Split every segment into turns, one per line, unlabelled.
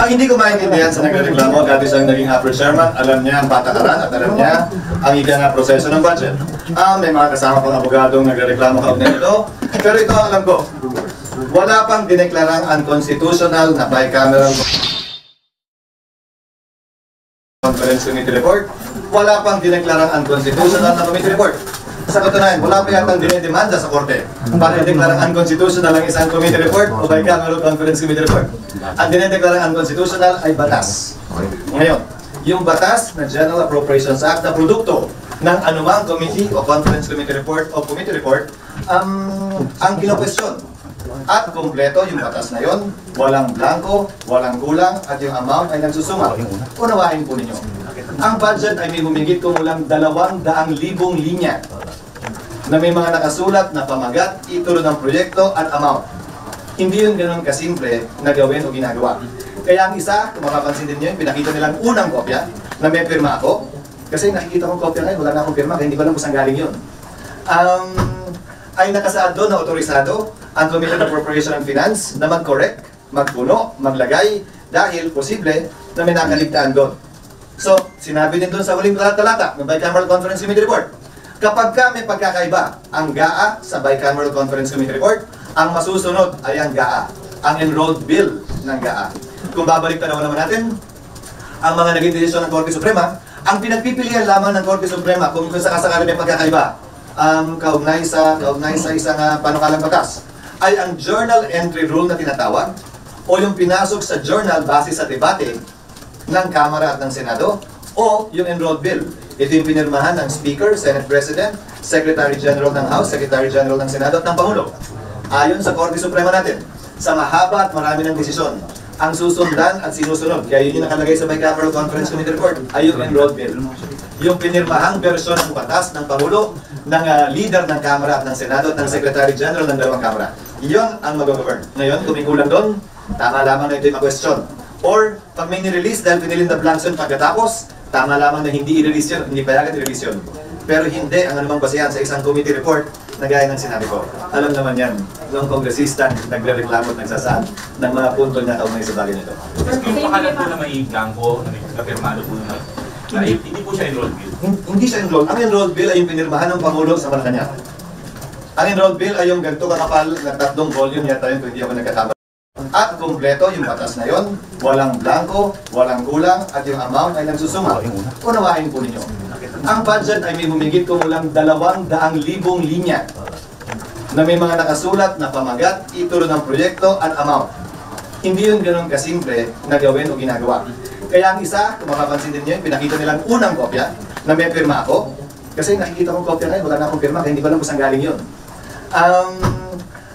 Ang hindi ko maintindihan sa nagreklamo, dati siyang naging upper chairman, alam niya ang patakaran at alam niya ang ika nga proseso ng budget. May mga kasama pang abogadong nagreklamo kaugnay nito, pero ito ang alam ko. Wala pang dineklarang unconstitutional na bicameral conference committee report. Wala pang dineklarang unconstitutional na committee report. Sa katunayan, wala pa yatang dinedemanda sa korte para ideklarang unconstitutional ang isang committee report o bicameral conference committee report. Ang dinedeklarang unconstitutional ay batas. Ngayon, yung batas na General Appropriations Act na produkto ng anumang committee o conference committee report o committee report ang kino-question. At kumpleto yung batas na yon, walang blanco, walang kulang, at yung amount ay nagsusuma. Unawain po ninyo. Ang budget ay may humigit kumulang 200,000 linya na may mga nakasulat na pamagat, ituro ng proyekto at amount. Hindi yun ganun kasimple na gawin o ginagawa. Kaya ang isa, kung makapansin din nyo, pinakita nilang unang kopya na may pirma ako. Kasi nakikita kong kopya ngayon, wala na akong pirma, kaya hindi ko alam kung saan galing yun. Ay nakasaad doon na otorisado ang Committee on Appropriation and Finance na mag-correct, magpuno, maglagay, dahil posible na may nakaligtaan doon. So, sinabi din doon sa huling talata ng Bicameral Conference Committee Report, kapag may pagkakaiba ang GAA sa Bicameral Conference Committee Report, ang masusunod ay ang GAA, ang enrolled bill ng GAA. Kung babalik tanawan naman natin, ang mga naging desisyon ng Korte Suprema, ang pinagpipilian lamang ng Korte Suprema kung sakasakali may pagkakaiba, kaugnay sa isang panukalang batas, ay ang journal entry rule na tinatawag o yung pinasok sa journal base sa debate ng Kamara at ng Senado o yung enrolled bill. Ito yung pinirmahan ng Speaker, Senate President, Secretary General ng House, Secretary General ng Senado at ng Pangulo. Ayon sa Korte Suprema natin, sa mahaba at marami ng desisyon, ang susundan at sinusunod, kaya yun yung nakalagay sa Bicameral Conference Committee Report, ay yung enrolled bill. Yung pinirmahang bersyon ng batas ng Pangulo, ng leader ng Kamara at ng Senado at ng Secretary General ng dalawang Kamara. Iyon ang mag-govern. Ngayon, kung may kulang doon, tama lamang na ito yung mag-question. Or, pag may nirelease dahil pinilin the blanks yun pagkatapos, tama lamang na hindi i-release yun, hindi payagan i-release yun. Pero hindi ang anumang basehan sa isang committee report na gaya ng sinabi ko. Alam naman yan, noong kongresista nagre-reklamo at nagsasaad ng mga punto niya kaugnay sa bagay nito.
Yung pakalan po na may blanco, na may kapirmado po na hindi po siya enrolled bill?
Hindi siya enrolled. Ang enrolled bill ay yung pinirmahan ng Pangulo sa Malacanang. Ang enrolled bill ay yung ganito kakapal na 3 volume yata yun kung hindi ako nagkatama. At kumpleto yung batas na yon, walang blanco, walang kulang, at yung amount ay nagsusuma. Unawain po ninyo. Ang budget ay may humigit kumulang 200,000 linya na may mga nakasulat na pamagat, ituro ng proyekto at amount. Hindi yun ganun kasimple na gawin o ginagawa. Kaya ang isa, kung makapansin din nyo, pinakita nilang unang kopya na may pirma ako. Kasi nakikita kong kopya ngayon, wala na akong pirma, kaya hindi ko alam kung saan galing yun.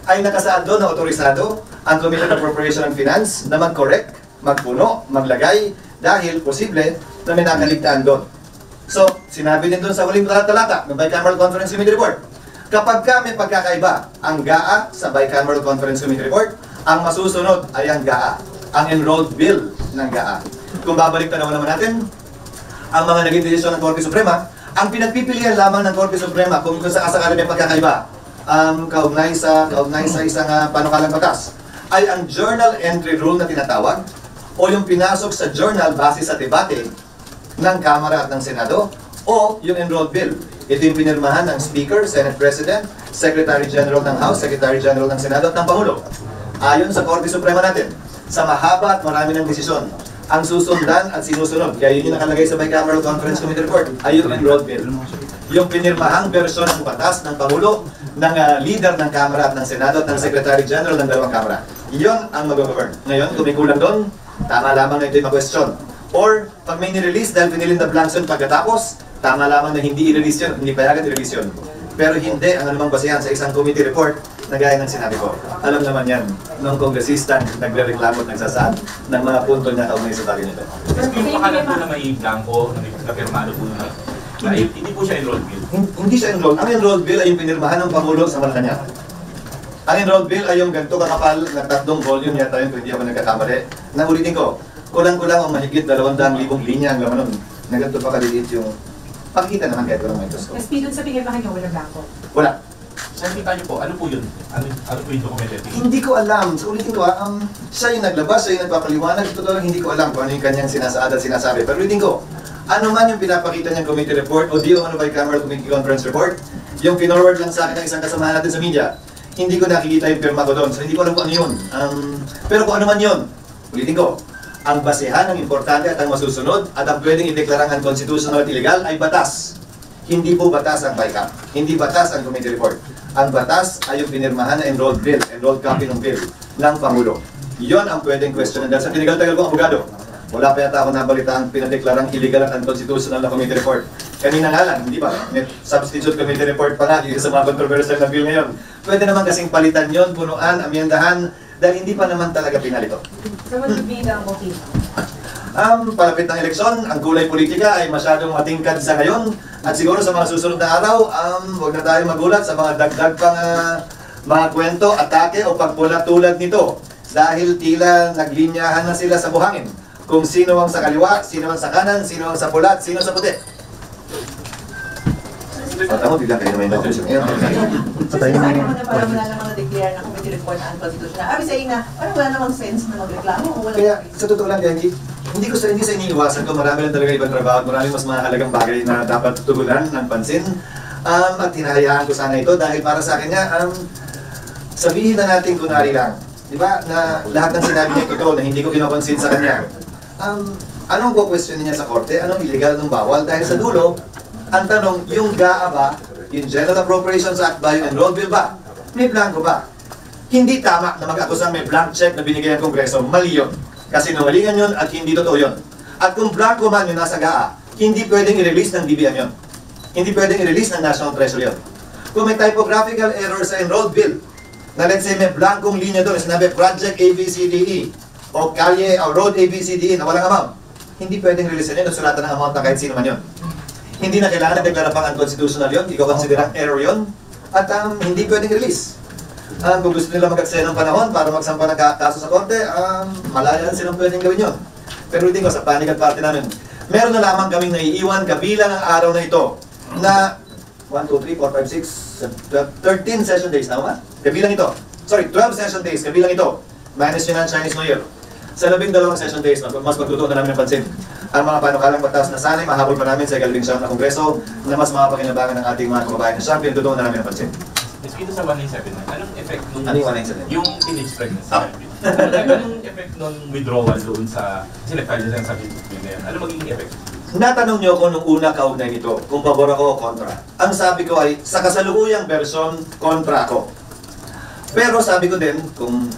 Ay nakasaad doon na otorisado ang Committee on Appropriation and Finance na mag-correct, magpuno, maglagay, dahil posible na may nakaligtaan doon. So, sinabi din doon sa huling talata ng Bicameral Conference Committee Report, kapag may pagkakaiba ang GAA sa Bicameral Conference Committee Report, ang masusunod ay ang GAA, ang enrolled bill ng GAA. Kung babalik tanawan naman natin, ang mga naging desisyon ng Korte Suprema, ang pinagpipilian lamang ng Korte Suprema kung sakasakali may pagkakaiba, kaugnay sa isang panukalang batas, ay ang journal entry rule na tinatawag o yung pinasok sa journal base sa debate ng Kamara at ng Senado o yung enrolled bill. Ito yung pinirmahan ng Speaker, Senate President, Secretary General ng House, Secretary General ng Senado at ng Pangulo. Ayon sa Korte Suprema natin, sa mahaba at marami ng desisyon, ang susundan at sinusunod, kaya yun yung nakalagay sa Bicameral Conference Committee Report, ay yung enrolled bill. Yung pinirmahang bersyon ng batas ng Pangulo, ng leader ng Kamara at ng Senado at ng Secretary General ng dalawang Kamara. Iyon ang mag-govern. Ngayon, kung may kulang doon, tama lamang na ito yung mag-question. Or, pag may nirelease dahil pinilin the blanks yun pagkatapos, tama lamang na hindi i-release yun, hindi payagan i-release yun. Pero hindi ang anumang basehan sa isang committee report na gaya ng sinabi ko. Alam naman yan, noong kongresista nagre-reklamo at nagsasaad ng mga punto niya kaugnay sa bagay nito.
Yung pakalan po na may blanco, na may kapirmado po na hindi po siya enrolled bill?
Hindi siya enrolled. Ang enrolled bill ay yung pinirmahan ng Pangulo sa Malacanang. Ang enrolled bill ay yung ganito kakapal na 3 volume yata yun kung hindi ako nagkakamali. Na ulitin ko, kulang-kulang ang mahigit 200,000 linya ang laman nun. Na ganito pa kaliliit yung pakikita naman kahit walang may gusto.
Mas doon sa pinirmahan niyo, walang blanco?
Wala.
nakikita niyo po, ano po yun? Ano po yung documented?
Hindi ko alam. So, ulitin ko, siya yung naglabas, siya yung nagpapaliwanag. Totoo lang, hindi ko alam kung ano yung kanyang sinasaad at sinasabi. Pero ulitin ko, ano man yung pinapakita niyang committee report o di yung ano by camera committee conference report, yung pinorward lang sa akin ng isang kasamahan natin sa media, hindi ko nakikita yung pirma ko doon. So, hindi ko alam kung ano yun. Pero kung ano man yun, ulitin ko, ang basehan ng importante at ang masusunod at ang pwedeng ideklarang unconstitutional at illegal ay batas. Hindi po batas ang BICAM. Hindi batas ang committee report. Ang batas ay yung pinirmahan na enrolled bill, enrolled copy ng bill ng Pangulo. Yon ang pwedeng question. Dahil sa tinigal-tagal kong abogado, wala pa yata ako nabalita ang pinadeklarang illegal at unconstitutional na committee report. Kanina nga lang, hindi ba? May substitute committee report pa nga dito sa mga controversial na bill ngayon. Pwede naman kasing palitan yon, punuan, amyendahan, dahil hindi pa naman talaga pinalito.
So what would be the motive?
Palapit ng eleksyon, ang kulay politika ay masyadong matingkad sa ngayon. At siguro sa mga susunod na araw, huwag na tayo magulat sa mga dagdag pang mga kwento, atake o pagbulat tulad nito. Dahil tila naglinyahan na sila sa buhangin. Kung sino ang sa kaliwa, sino ang sa kanan, sino ang sa pula, sino sa puti. Tama, biglang kayo naman yung doctor.
Sabi mo na parang wala namang na-declare na committee report na unconstitutional. Abi sa ina, parang wala namang sense na magreklamo o wala.
Kaya sa totoo lang, Bianchi, hindi sa iniiwasan ko, marami lang talaga ibang trabaho at maraming mas mahalagang bagay na dapat tutugunan ng pansin. At hinahayaan ko sana ito dahil para sa akin nga, sabihin na natin kunwari lang, di ba, na lahat ng sinabi niya totoo na hindi ko kinoconsin sa kanya. Anong question niya sa korte? Anong illegal, anong bawal? Dahil sa dulo, ang tanong, yung GAA ba, yung General Appropriations Act ba, yung enrolled bill ba, may blanco ba? Hindi tama na mag-akusa may blank check na binigay ng Kongreso. Mali yun. Kasi nungalingan yun at hindi totoo yun. At kung blanco man yung nasa GAA, hindi pwedeng i-release ng DBM yun. Hindi pwedeng i-release ng National Treasury yun. Kung may typographical error sa enrolled bill, na let's say may blankong linya doon, sinabi Project ABCDE o Kalye o Road ABCDE na walang amount, hindi pwedeng release yun at sulatan ng amount na kahit sino man yun. Hindi na kailangan deklara pang unconstitutional yun, hindi ko consider ang error yun, at hindi pwedeng release. Kung gusto nila mag-aksaya ng panahon para magsampa ng kaso sa korte, malayan silang pwedeng gawin yun. Pero hindi ko sa panic at party namin. Meron na lamang kaming naiiwan kabilang ang araw na ito na 1, 2, 3, 4, 5, 6, 13 session days na ba? Kabilang ito. Sorry, 12 session days, kabilang ito. Minus yun ang Chinese New Year. Sa 12 session days, mas magtutuon na namin ng pansin ang mga panukalang batas na sana'y mahabol pa namin sa ikalabing siyam na Kongreso na mas makapakinabangan ng ating mga kababayan na champion, tutuon na namin ng pansin.
Dito sa 197, anong effect nung...
Ano yung 197?
Yung teenage pregnancy. Anong effect nung withdrawal doon sa... Kasi nag-file na sa bill na yan. Ano magiging effect?
Natanong niyo ako nung una kaugnay nito, kung pabor ako o kontra. Ang sabi ko ay, sa kasalukuyang version, kontra ako. Pero sabi ko din, kung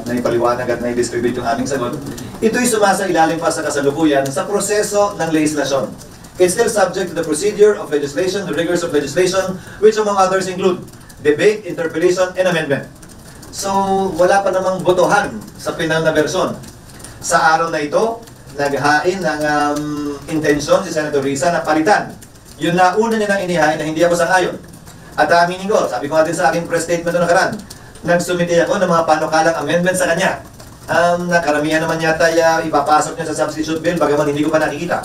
naipaliwanag at nai-distribute yung aming sagot, ito'y sumasa ilalim pa sa kasalukuyan sa proseso ng legislasyon. It's still subject to the procedure of legislation, the rigors of legislation, which among others include debate, interpellation, and amendment. So, wala pa namang botohan sa pinal na version. Sa araw na ito, naghain ng intensyon si Senator Risa na palitan. Yun na una niya nang inihain na hindi ako sang-ayon. At aminin ko, sabi ko natin sa aking press statement na nakaraan, nagsumite ako ng mga panukalang amendment sa kanya. Na karamihan naman yata ipapasok niya sa substitute bill, bagaman hindi ko pa nakikita.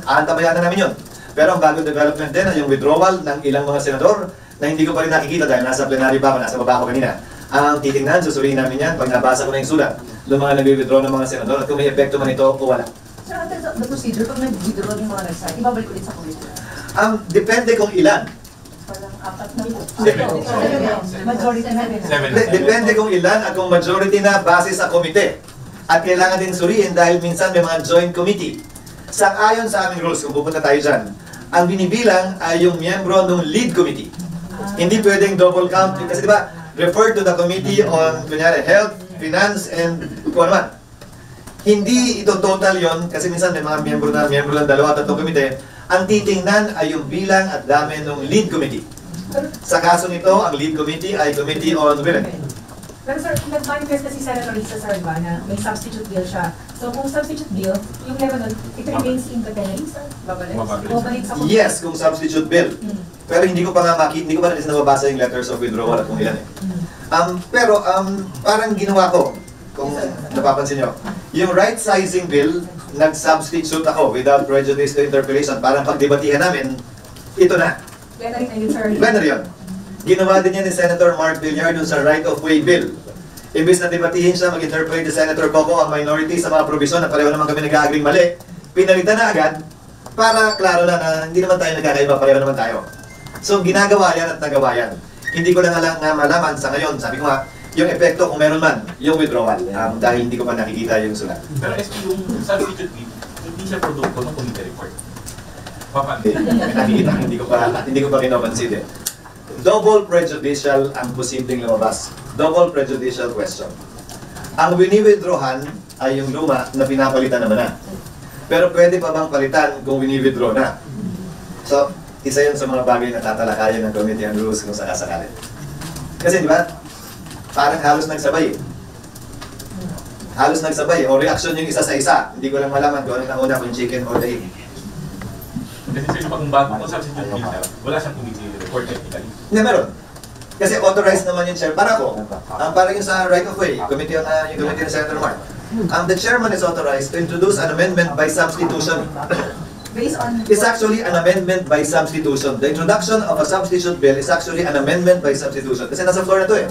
Aantabayan na namin yun. Pero ang bagong development din ay yung withdrawal ng ilang mga senador na hindi ko pa rin nakikita dahil nasa plenary pa ako, nasa baba ko kanina. Titingnan, susuriin namin yan pag nabasa ko na yung sulat ng mga nag-withdraw ng mga senador at kung may epekto man ito o wala.
Sir, in terms of the procedure, pag nag-withdraw yung mga nag-sign, ibabalik ulit sa committee?
Depende kung ilan.
Parang 4 na po.
Majority
na din.
Depende kung ilan at kung majority na base sa komite. At kailangan din suriin dahil minsan may mga joint committee. Sang-ayon sa aming rules, kung pupunta tayo dyan, ang binibilang ay yung miyembro ng lead committee. Hindi pwedeng double count. Kasi di ba, refer to the committee on, kunyari, health, finance, and kung ano man. Hindi ito total yon kasi minsan may mga miyembro ng 2 at 3 komite. Ang titingnan ay yung bilang at dami ng lead committee. Sa kaso nito, ang lead committee ay Committee on Women.
Pero sir, nag-manifest kasi Senator Risa Sarva na may substitute bill siya. So kung substitute bill, yung level nun, it remains in the penalties, sir? Babalik sa committee.
Yes, kung substitute bill. Pero hindi ko pa nga makita, hindi ko pa rin nababasa yung letters of withdrawal at kung ilan eh. Pero parang ginawa ko, kung napapansin nyo, yung right sizing bill, nag-substitute ako without prejudice to interpellation. Parang pagdebatihan namin, ito na.
Plenary na yun, sir.
Plenary yun. Ginawa din yan ni Senator Mark Villar dun sa right-of-way bill. Imbis na debatihin siya, mag-interpret ni Senator Coco ang minority sa mga provision na pareho naman kami nag-agree mali, pinalitan na agad para klaro na hindi naman tayo nagkakaiba, pareho naman tayo. So ginagawa yan at nagawa yan. Hindi ko lang nga malaman sa ngayon, sabi ko nga, yung epekto kung meron man, yung withdrawal, dahil hindi ko pa nakikita yung sulat.
Pero SP, yung substitute bill, hindi siya produkto ng committee report. Paano?
Nakikita, hindi ko pa kinoconsider. Double prejudicial ang posibleng lumabas. Double prejudicial question. Ang wini-withdrawhan ay yung luma na pinapalitan naman na. Pero pwede pa bang palitan kung wini-withdraw na? So, isa yun sa mga bagay na tatalakayan ng Committee on Rules kung sakasakali. Kasi di ba, parang halos nagsabay eh. Halos nagsabay o reaction yung isa sa isa. Hindi ko lang malaman kung ano nauna, kung chicken or the egg.
Kasi sir, kung bago kung substitute bill na, wala siyang committee report technically.
Hindi, meron. Kasi authorized naman yung chair. Para ko, parang yung sa right-of-way, yung committee ni Senator Mark. The chairman is authorized to introduce an amendment by substitution.
Based on...
It's actually an amendment by substitution. The introduction of a substitute bill is actually an amendment by substitution. Kasi nasa floor na to eh.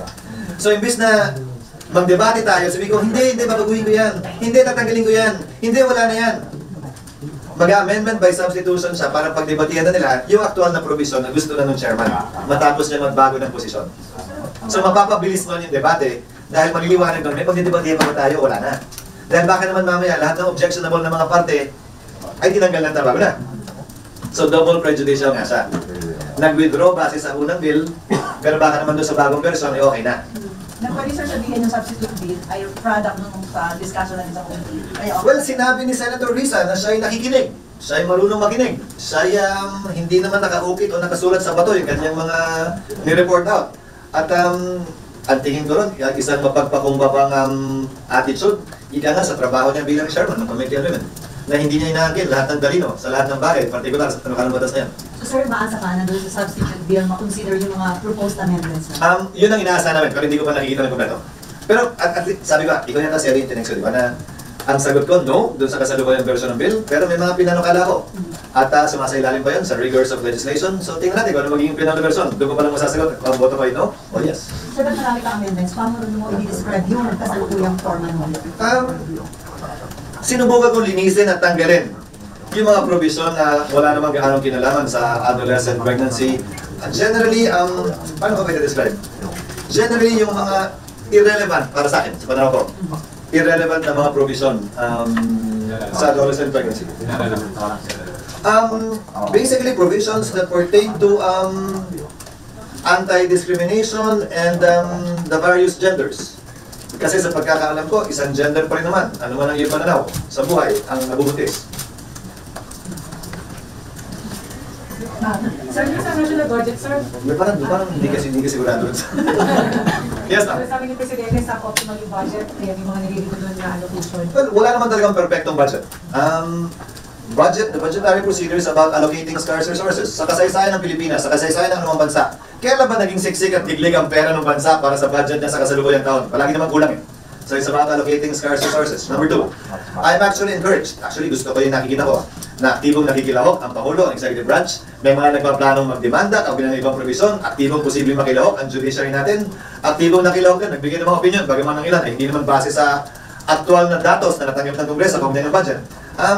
So, imbis na magdebate tayo, sabi ko, hindi, babaguhin ko yan. Hindi, tatanggalin ko yan. Hindi, wala na yan. Mag-amendment by substitution siya para pagdebatihan na nila yung aktual na provision na gusto na ng chairman matapos niya magbago ng posisyon. So mapapabilis nun yung debate dahil maliliwanag nun, may pagdidebatihan pa tayo, wala na. Dahil baka naman mamaya lahat ng objectionable na mga parte ay tinanggal ng trabaho na. So double prejudicial nga siya. Nag-withdraw base sa unang bill, pero baka naman doon sa bagong version ay okay na.
Pwede sir sabihin yung substitute bill ay product nung sa discussion natin sa committee.
Well, sinabi ni Senator Risa na siya ay nakikinig. Siya ay marunong makinig. Siya ay hindi naman nakaukit o nakasulat sa bato yung kanyang mga ni-report out. At ang tingin ko ron, isang mapagpakumbabang attitude, ika nga sa trabaho niya bilang chairman ng Committee on Women, na hindi niya inaangkin lahat ng dalino sa lahat ng bagay, particular sa panukalang batas na yan.
So sir, maasa ka na doon sa substitute bill, makonsider yung mga proposed amendments na?
Yun ang inaasahan namin, pero hindi ko pa nakikita ng kompleto. Pero at least, sabi ko, ikaw yata si Erin Tinexo, di ba, na ang sagot ko, no, doon sa kasalukuyang version ng bill, pero may mga pinanukala ko. At sumasailalim pa yun sa rigors of legislation. So tingnan natin kung ano magiging pinanukala version. Doon ko pa lang masasagot, ang boto ko ay no o yes.
Sir, ba't marami ka amendments? Paano mo i-describe yung kasalukuyang forma mo?
Sinubukan kong linisin at tanggalin yung mga provision na wala namang gaanong kinalaman sa adolescent pregnancy. Generally, paano ko i-describe? Generally, yung mga irrelevant para sa akin, sa panahon ko. Irrelevant na mga provision sa adolescent pregnancy. Basically, provisions that pertain to anti-discrimination and the various genders. Kasi sa pagkakaalam ko, isang gender pa rin naman. Ano man ang iyong pananaw sa buhay, ang nabubuntis.
Sir, sa national budget, sir,
Parang hindi kasi sigurado. Yes, ma'am.
sabi ni Presidente sa optimal yung budget, kaya may mga nililito doon na allocation.
Well, wala naman talagang perfectong budget. The budgetary procedure is about allocating scarce resources sa kasaysayan ng Pilipinas, sa kasaysayan ng anumang bansa. Kailan ba naging siksik at diglig ang pera ng bansa para sa budget niya sa kasalukuyang taon? Palagi naman kulang eh. So it's about allocating scarce resources. Number 2, I'm actually encouraged. Actually, gusto ko yung nakikita ko na aktibong nakikilahok ang Pangulo, ang Executive Branch. May mga nagpaplanong magdemanda, kaugnay ng ibang provision, aktibong posibleng makilahok ang judiciary natin. Aktibong nakilahok din, nagbigay ng mga opinion, bagaman ng ilan, ay hindi naman base sa aktual na datos na natanggap ng Kongreso kaugnay ng budget.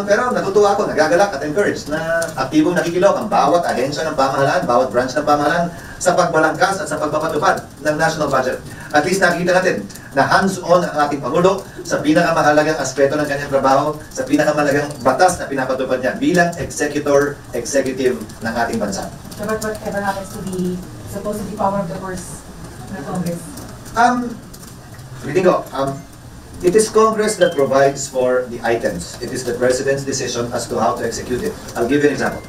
Pero natutuwa ako, nagagalak at encouraged na aktibong nakikilahok ang bawat ahensya ng pamahalaan, bawat branch ng pamahalaan sa pagbalangkas at sa pagpapatupad ng national budget. At least nakikita natin na hands-on ang ating Pangulo sa pinakamahalagang aspeto ng kanyang trabaho, sa pinakamahalagang batas na pinapatupad niya bilang executive ng ating bansa.
So whatever happens to be supposedly power of the horse na Congress?
Reading ko, it is Congress that provides for the items. It is the President's decision as to how to execute it. I'll give you an example.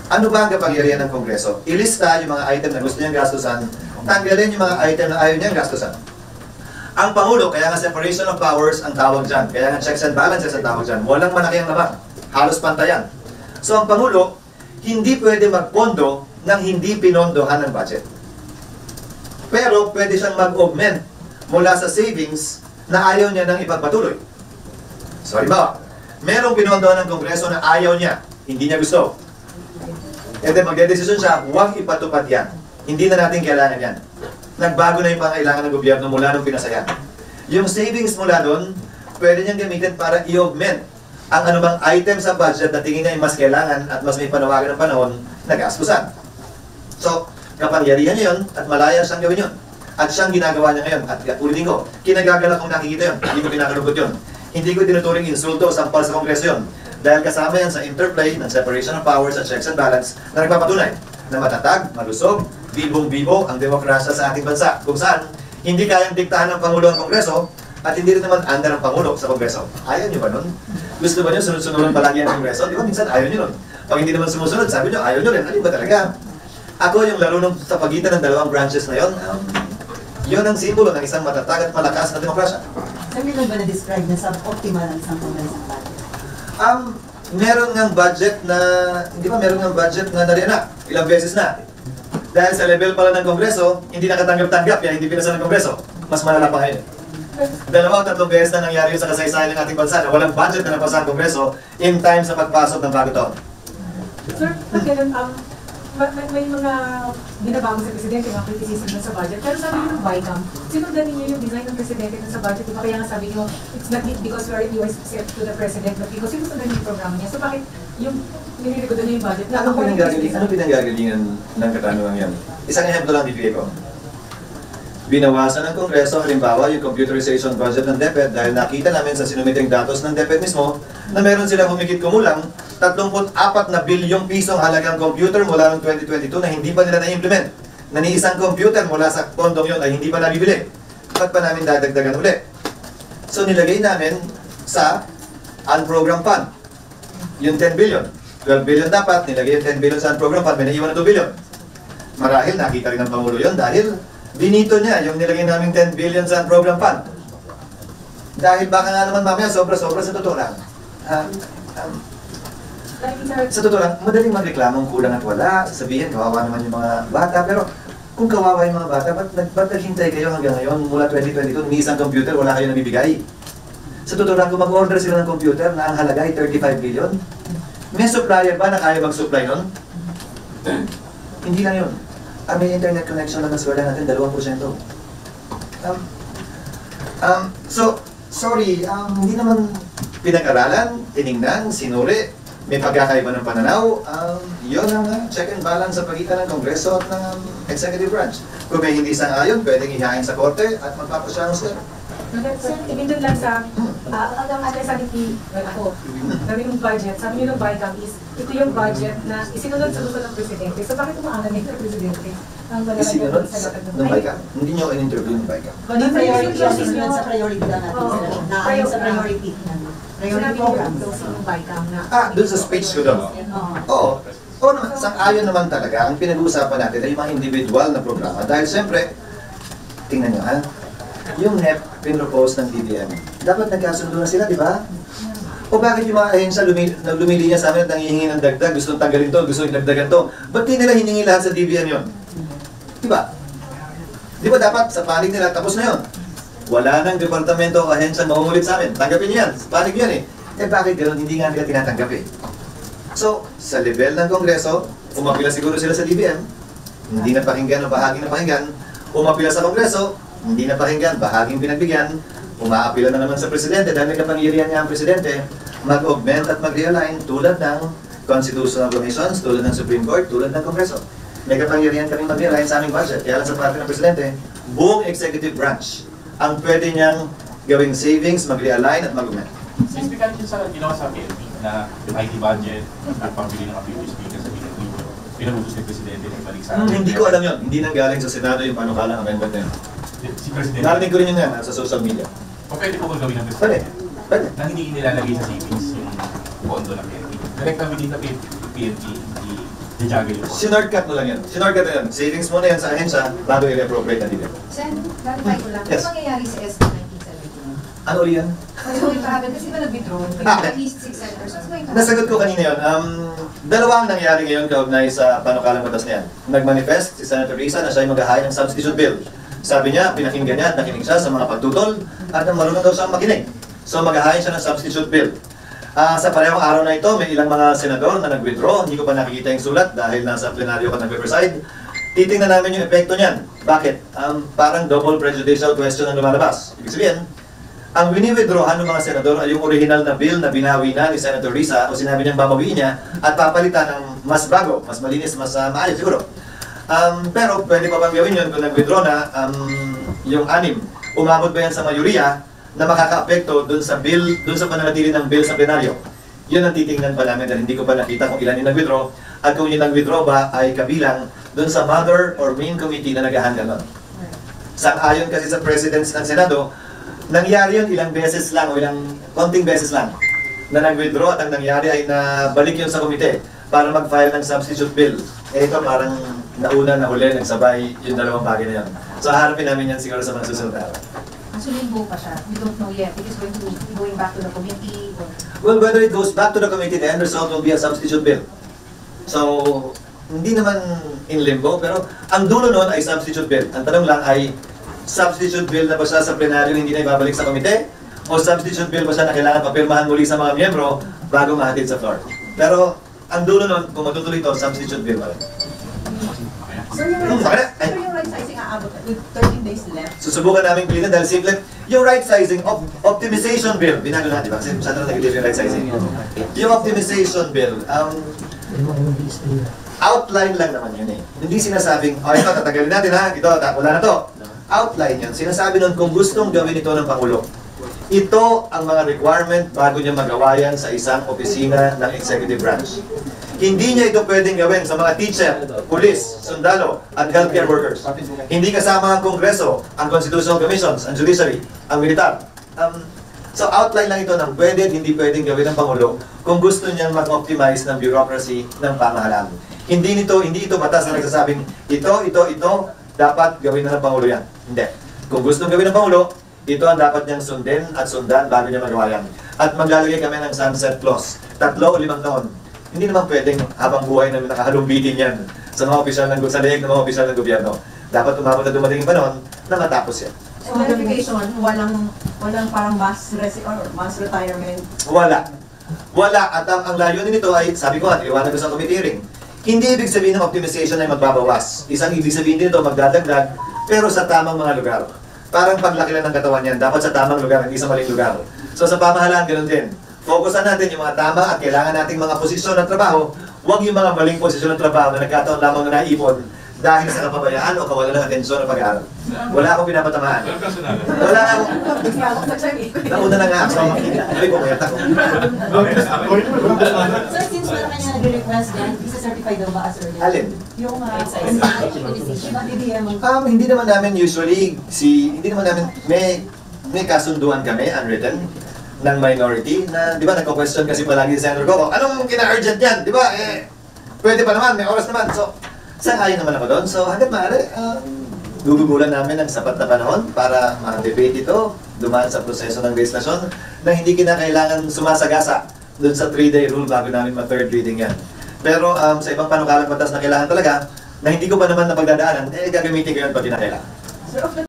Ano ba ang kapangyarihan ng Kongreso? Ilista yung mga item na gusto niyang gastusan, tanggalin yung mga item na ayaw niyang gastusan. Ang Pangulo, kaya nga separation of powers ang tawag dyan, kaya nga checks and balances ang tawag dyan, walang malaki ang laman, halos pantayan. So ang Pangulo, hindi pwede magpondo ng hindi pinondohan ng budget. Pero pwede siyang mag-augment mula sa savings na ayaw niya nang ipagpatuloy. So halimbawa, merong pinondohan ng Kongreso na ayaw niya, hindi niya gusto. And then magdedesisyon siya, huwag ipatupad yan. Hindi na natin kailangan yan. Nagbago na yung pangailangan ng gobyerno mula nung pinasaya. Yung savings mula doon, pwede niyang gamitin para i-augment ang anumang item sa budget na tingin niya ay mas kailangan at mas may panawagan ng panahon na gastusan. So, kapangyarihan niya yun at malaya siyang gawin yun. At siyang ginagawa niya ngayon. At ulitin ko, kinagagala kong nakikita yun. Hindi ko pinakalugod yun. Hindi ko tinuturing insulto o sampal sa Kongreso yun. Dahil kasama yan sa interplay ng separation of powers at checks and balance na nagpapatunay na matatag, malusog, bibong-bibo ang demokrasya sa ating bansa. Kung saan, hindi kayang diktahan ng Pangulo ang Kongreso at hindi rin naman under ang Pangulo sa Kongreso. Ayaw niyo ba nun? Gusto ba niyo sunod-sunod palagi ang Kongreso? Di ba minsan ayaw niyo nun? Pag hindi naman sumusunod, sabi niyo ayaw niyo rin. Alin ba talaga? Ako yung laro ng sa pagitan ng dalawang branches na yon. Yun ang simbolo ng isang matatag at malakas na demokrasya.
Sir, may ba na-describe na sub-optimal ang isang pambansang budget?
Meron ngang budget na, hindi ba meron ngang budget na narianak? Ilang beses na. Dahil sa level pala ng Kongreso, hindi nakatanggap-tanggap, kaya hindi pinasa ng Kongreso. Mas malala pa ngayon. 2 o 3 beses na nangyari yun sa kasaysayan ng ating bansa na walang budget na napasa ang Kongreso in time sa pagpasok ng bagong taon.
Sir, kailan, may mga binabago sa Presidente, mga criticism na sa budget. Pero sabi niyo ng BICAM, sinundan niyo yung design ng Presidente na sa budget. Diba? Kaya nga sabi niyo, it's not because you are set to the President, but because sinusundan niyo yung programa niya. So bakit yung nililikodan niyo yung budget?
Ano pinanggagalingan ng katanungan yan? Isang ehemplo lang bibigay ko. Binawasan ng Kongreso, halimbawa, yung computerization budget ng DepEd dahil nakita namin sa sinumiteng datos ng DepEd mismo na meron silang humigit kumulang 34 na bilyong pisong halagang computer mula noong 2022 na hindi pa nila na-implement. Na ni isang computer mula sa pondong yun ay hindi pa nabibili. Ba't pa namin dadagdagan uli? So nilagay namin sa unprogrammed fund. Yung 10 billion. 12 billion dapat, nilagay yung 10 billion sa unprogrammed fund, may naiwan na 2 billion. Marahil nakita rin ng Pangulo yun dahil binito niya yung nilagay namin 10 billion sa unprogrammed fund. Dahil baka nga naman mamaya sobra-sobra sa totoo lang. Sa totoo lang, madaling magreklamong kulang at wala. Sabihin, kawawa naman yung mga bata. Pero kung kawawa yung mga bata, ba't naghintay kayo hanggang ngayon? Mula 2022, ni isang computer, wala kayo nabibigay. Sa totoo lang, kung mag-order sila ng computer na ang halaga ay 35 billion, may supplier ba na kaya mag-supply nun? Hindi lang yun. May internet connection lang na swala natin, 2%. So, sorry, hindi naman pinag-aralan, tinignan, sinuri, may pagkakaiba ng pananaw, yun ang check and balance sa pagitan ng Kongreso at ng executive branch. Kung may hindi sang-ayon, pwedeng ihain sa korte at magpapasya ng sila.
Sir, ibig doon lang sa addressability ako. Sabi ng budget, sabi niyo ng BICAM is, ito yung budget na isinunod sa gusto ng Presidente. So bakit umaangan nito ng Presidente?
Isinunod ng BICAM? Hindi niyo in-interview ng BICAM.
Kung yung priority, yung sa priority lang natin sila. Naayon sa priority. Priority program.
Ng BICAM na.
Doon sa speech ko doon. Oo. Oo naman, sang-ayon naman talaga. Ang pinag-uusapan natin ay yung mga individual na programa. Dahil siyempre, tingnan nyo ha, yung NEP pinropose ng DBM, dapat nagkasundo na sila, di ba? O bakit yung mga ahensya lumilinya sa amin at nangihingi ng dagdag, gusto tanggalin to, gusto dagdagan to, ba't di nila hiningi lahat sa DBM yun? Di ba? Di ba dapat sa panig nila, tapos na yun? Wala nang departamento o ahensya maungulit sa amin, tanggapin yan, sa panig yun eh. Eh bakit gano'n, hindi nga nila tinatanggap eh. So, sa level ng Kongreso, umapila siguro sila sa DBM, hindi na pakinggan o bahaging na pakinggan, umapila sa Kongreso, hindi na pakinggan, bahaging pinagbigyan, umaapila na naman sa Presidente dahil may kapangyarihan niya ang Presidente, mag-augment at mag-realign tulad ng constitutional commissions, tulad ng Supreme Court, tulad ng Kongreso. May kapangyarihan kaming mag-realign sa aming budget. Kaya lang sa parte ng Presidente, buong executive branch ang pwede niyang gawing savings, mag-realign at mag-augment.
Specifically sa ginawa sa PNP na yung IT budget at pambili ng PNP speaker sa PNP, pinagutos ni Presidente na ibalik sa
Hindi ko alam yun. Hindi nang galing sa Senado yung panukalang amendment na yun.
si Presidente.
Narinig ko rin yun yan sa social media.
O pwede po gawin ng
Pwede.
Presidente
Pwede.
na hindi nilalagay sa savings yung pondo ng PNP. Direct within the PNP, i-juggle yung pondo.
Sinordcut mo lang yan. Sinordcut mo yan. Savings mo na yan sa ahensya bago i-reappropriate na dividend.
Sen, clarify ko lang.
Yes.
Ano mangyayari sa SB 1979?
Ano ulit yan?
What's going to happen? Kasi ba nag-withdraw? At least 6 senators. What's going to happen?
Nasagot ko kanina yun. Dalawang nangyari ngayon kaugnay sa panukalang batas na yan. Nag-manifest si Senator Risa na siya ay mag-ahay ng substitute bill. Sabi niya, pinakinggan niya at nakinig siya sa mga pagtutol at marunong daw siyang makinig. So mag-ahay siya ng substitute bill. Sa parehong araw na ito, may ilang mga senador na nag-withdraw. Hindi ko pa nakikita yung sulat dahil nasa plenaryo ka nag-preside. titingnan namin yung epekto niyan. Bakit? Parang double prejudicial question ang lumalabas. Ibig sabihin, ang wini-withdrawan ng mga senador ay yung original na bill na binawi na ni Senator Risa o sinabi niyang babawiin niya at papalitan ng mas bago, mas malinis, mas maayos siguro. Pero pwede pa bang gawin yun kung nag-withdraw na yung 6? Umabot ba yan sa mayoriya na makaka-apekto dun sa bill, dun sa pananatili ng bill sa plenaryo? Yun ang titingnan pa namin dahil hindi ko pa nakita kung ilan yung nag-withdraw at kung yung nag-withdraw ba ay kabilang dun sa mother or main committee na nag-handle nun. Sang-ayon kasi sa Presidents ng Senado, nangyari yun ilang beses lang o ilang konting beses lang na nag-withdraw at ang nangyari ay nabalik yun sa komite para mag-file ng substitute bill. Eh ito parang nauna, nahuli, nagsabay yung dalawang bagay na yun. So harapin namin yan siguro sa mga susunod na araw.
So limbo pa siya. We don't know yet. It is going back to the committee. Or...
Well, whether it goes back to the committee, the end result will be a substitute bill. So, hindi naman in limbo, pero ang dulo nun ay substitute bill. Ang tanong lang ay, substitute bill na ba siya sa plenaryo hindi na ibabalik sa komite? O substitute bill ba siya na kailangan papirmahan muli sa mga miyembro bago mahatid sa floor? Pero, ang dulo nun, kung matutuloy ito, substitute bill pa rin.
So yung right sizing aabot with 13 days left.
Susubukan namin pilitin dahil simple, yung right sizing, optimization bill, binago na, di ba? Kasi masyado na negative yung right sizing. Yung optimization bill, outline lang naman yun eh. Hindi sinasabing, oh ito, tatagalin natin ha, ito, wala na to. Outline yun. Sinasabi nun kung gustong gawin ito ng Pangulo. Ito ang mga requirement bago niya magawa yan sa isang opisina ng executive branch. Hindi niya ito pwedeng gawin sa mga teacher, police, sundalo, at healthcare workers. Hindi kasama ang Kongreso, ang Constitutional Commissions, ang Judiciary, ang Militar. So outline lang ito ng pwede at hindi pwedeng gawin ng Pangulo kung gusto niyang mag-optimize ng bureaucracy ng pamahalaan. Hindi ito batas na nagsasabing ito, dapat gawin na ng Pangulo yan. Hindi. Kung gusto gawin ng Pangulo, ito ang dapat niyang sundin at sundan bago niya magawa yan. At maglalagay kami ng sunset clause, 3 o 5 taon. Hindi naman pwedeng habang buhay na nakahalumbitin yan sa mga opisyal ng leeg ng mga opisyal ng gobyerno. Dapat umabot na dumating yung panahon na matapos yan.
So verification, walang parang mass retirement.
Wala. At ang layunin nito ay, sabi ko nga, iwanan ko sa committee hearing. Hindi ibig sabihin ng optimization ay magbabawas. Isang ibig sabihin din ito, magdadagdag, pero sa tamang mga lugar. Parang paglaki lang ng katawan yan, dapat sa tamang lugar, hindi sa maling lugar. So sa pamahalaan, ganoon din. Fokusan natin yung mga tama at kailangan nating mga posisyon ng trabaho, huwag yung mga maling posisyon ng trabaho na nagkataon lamang na naipon dahil sa kapabayaan o kawalan ng atensyon ng pag-aaral. Wala akong pinapatamaan. Wala akong... Nauna na nga ako sa makikita. Ay, pumayat ako.
Sir, since wala kanya nag-request yan, isa-certify daw ba as early?
Alin?
Yung
Hindi naman namin usually, hindi naman namin, may kasunduan kami, unwritten, ng minority na, di ba, nagko-question kasi palagi si Senator Coco, anong kina-urgent yan? Di ba, pwede pa naman, may oras naman. So, sang-ayon naman ako doon. So, hanggat maaari, gugugulan namin ng sapat na panahon para ma-debate ito, dumaan sa proseso ng legislasyon na hindi kinakailangan sumasagasa doon sa 3-day rule bago namin ma-third reading yan. Pero sa ibang panukalang batas na kailangan talaga, na hindi ko pa naman napagdadaanan, gagamitin ko yun pag kinakailangan.